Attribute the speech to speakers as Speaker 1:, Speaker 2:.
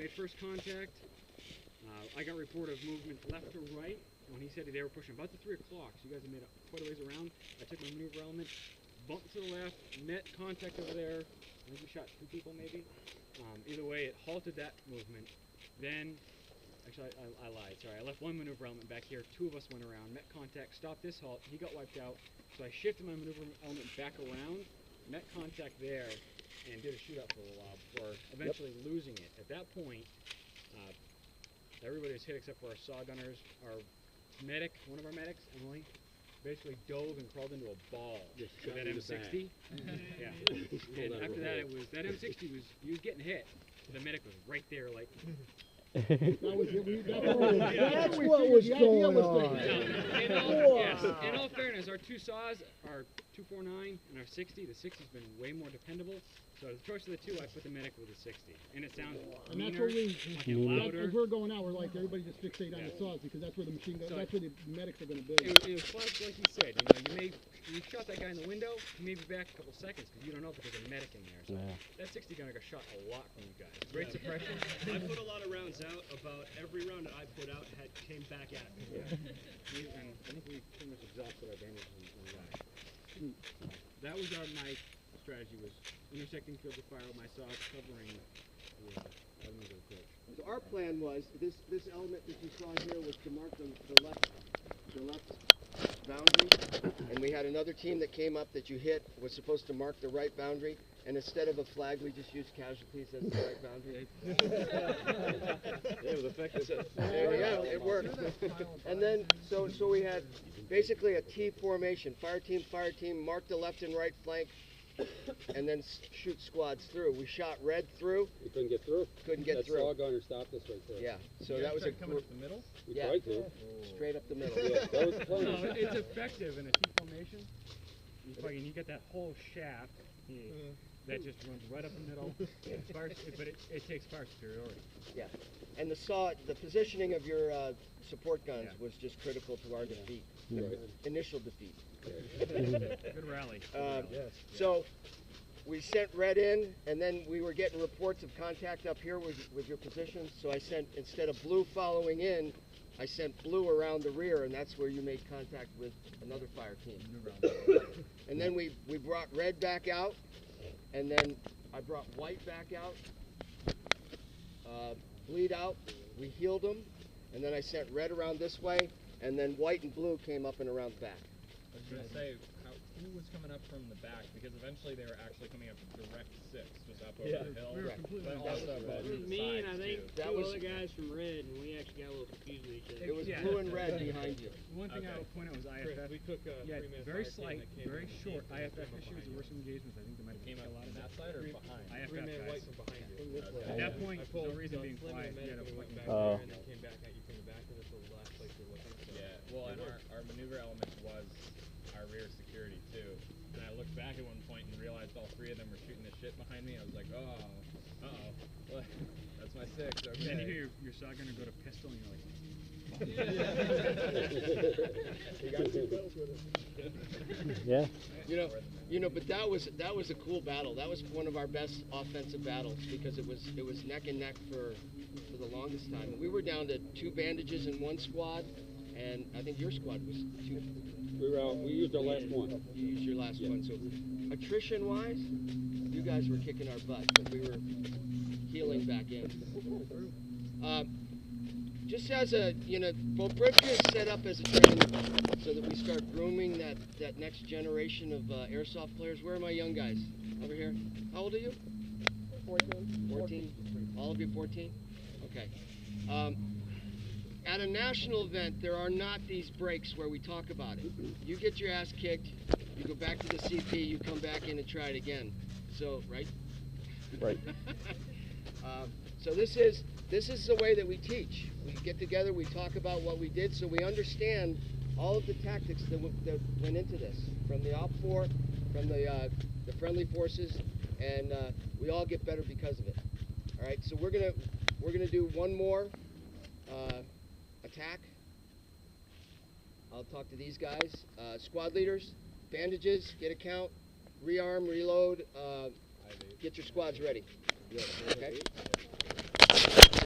Speaker 1: made first contact. I got a report of movement left to right. When he said they were pushing about to 3 o'clock, so you guys have made quite a ways around. I took my maneuver element, bumped to the left, met contact over there. I think we shot 2 people maybe. Either way, it halted that movement. Then, actually, I lied. Sorry, I left 1 maneuver element back here. 2 of us went around, met contact, stopped this halt. He got wiped out. So I shifted my maneuver element back around, met contact there, and did a shootout for a little while before eventually losing it. At that point, everybody was hit except for our saw gunners. Our medic, one of our medics, Emily, basically dove and crawled into a ball with that M60. Yeah. And after that, that M60 was, he was getting hit. The medic was right there, like.
Speaker 2: That's what was going on.
Speaker 1: In all fairness, our 2 saws, our 249 and our 60, the 60's been way more dependable. So the choice of the 2, I put the medic with the 60, and it sounds meaner, louder.
Speaker 2: As we're going out, we're like, everybody just fixate on the saws because that's where the machine goes. So that's where the medics are going to be.
Speaker 1: It was like you said, you shot that guy in the window, he may be back a couple seconds because you don't know if there's a medic in there. So that 60 gunner got shot a lot from you guys. Great suppression.
Speaker 3: I put a lot of rounds out. About every round that I put out came back at me.
Speaker 1: And I think we pretty much exhausted our damage on that. That was my strategy, was intersecting field of fire with my saws, covering the elements of the approach.
Speaker 4: So our plan was, this element that you saw here was to mark the left boundary, and we had another team that came up that you hit, was supposed to mark the right boundary, and instead of a flag, we just used casualties as the right boundary.
Speaker 3: It was effective.
Speaker 4: There we go, it worked. And then, so we had basically a T formation, fire team, mark the left and right flank, and then shoot squads through. We shot red through.
Speaker 5: We couldn't get through.
Speaker 4: Couldn't get through.
Speaker 5: That saw gunner stopped us right there.
Speaker 4: Yeah, so that was a
Speaker 3: coming up the middle?
Speaker 5: We tried to.
Speaker 4: Straight up the middle.
Speaker 5: Yeah, that was the plan.
Speaker 1: No, it's effective in a T formation. You get that whole shaft that just runs right up the middle. But it takes fire superiority.
Speaker 4: Yeah, and the positioning of your support guns was just critical to our defeat, initial defeat.
Speaker 1: Good rally.
Speaker 4: So we sent red in, and then we were getting reports of contact up here with your positions. So I sent, instead of blue following in, I sent blue around the rear, and that's where you made contact with another fire team. And then we brought red back out, and then I brought white back out, bleed out, we healed them, and then I sent red around this way, and then white and blue came up and around back.
Speaker 6: I was going to say, who was coming up from the back? Because eventually they were actually coming up direct 6, just up over the hill. But also both of the
Speaker 7: me and I think
Speaker 4: That
Speaker 7: 2
Speaker 4: was-
Speaker 7: other guys from red, and we actually got a little confused with each other.
Speaker 4: It was blue and red behind you.
Speaker 1: One thing I would point out was IFF.
Speaker 3: We took
Speaker 1: Very slight, very short IFF issues. There were some engagements. I think they might have
Speaker 6: Came
Speaker 1: came
Speaker 6: up
Speaker 1: a lot
Speaker 6: from
Speaker 1: of
Speaker 6: that side or behind?
Speaker 1: IFF
Speaker 3: Three-man white
Speaker 1: guys.
Speaker 3: from behind you.
Speaker 1: At that point, no reason being quiet. You had a
Speaker 3: went back
Speaker 1: point.
Speaker 3: there and then came back at you from the back, and this was the last place we were looking. So
Speaker 6: Yeah, well, and our maneuver element was our rear security too. And I looked back at one point and realized all 3 of them were shooting the shit behind me. I was like, well, that's my 6. Okay.
Speaker 1: Then you hear your saw gunner go to pistol, and you're like,
Speaker 8: Yeah.
Speaker 4: But that was a cool battle. That was one of our best offensive battles because it was neck and neck for the longest time. We were down to 2 bandages in one squad, and I think your squad was 2.
Speaker 5: We used our last one.
Speaker 4: You used your last one. So attrition-wise, you guys were kicking our butt, but we were healing back in. Just as a, Bobriwka is set up as a training so that we start grooming that next generation of airsoft players. Where are my young guys? Over here. How old are you? 14. 14? All of you 14? Okay. At a national event, there are not these breaks where we talk about it. You get your ass kicked, you go back to the CP, you come back in and try it again. So, right?
Speaker 8: Right.
Speaker 4: So this is the way that we teach. We get together, we talk about what we did, so we understand all of the tactics that went into this, from the OPFOR, from the friendly forces, and we all get better because of it. All right, so we're gonna do one more attack. I'll talk to these guys. Squad leaders, bandages, get a count, rearm, reload, get your squads ready. Okay?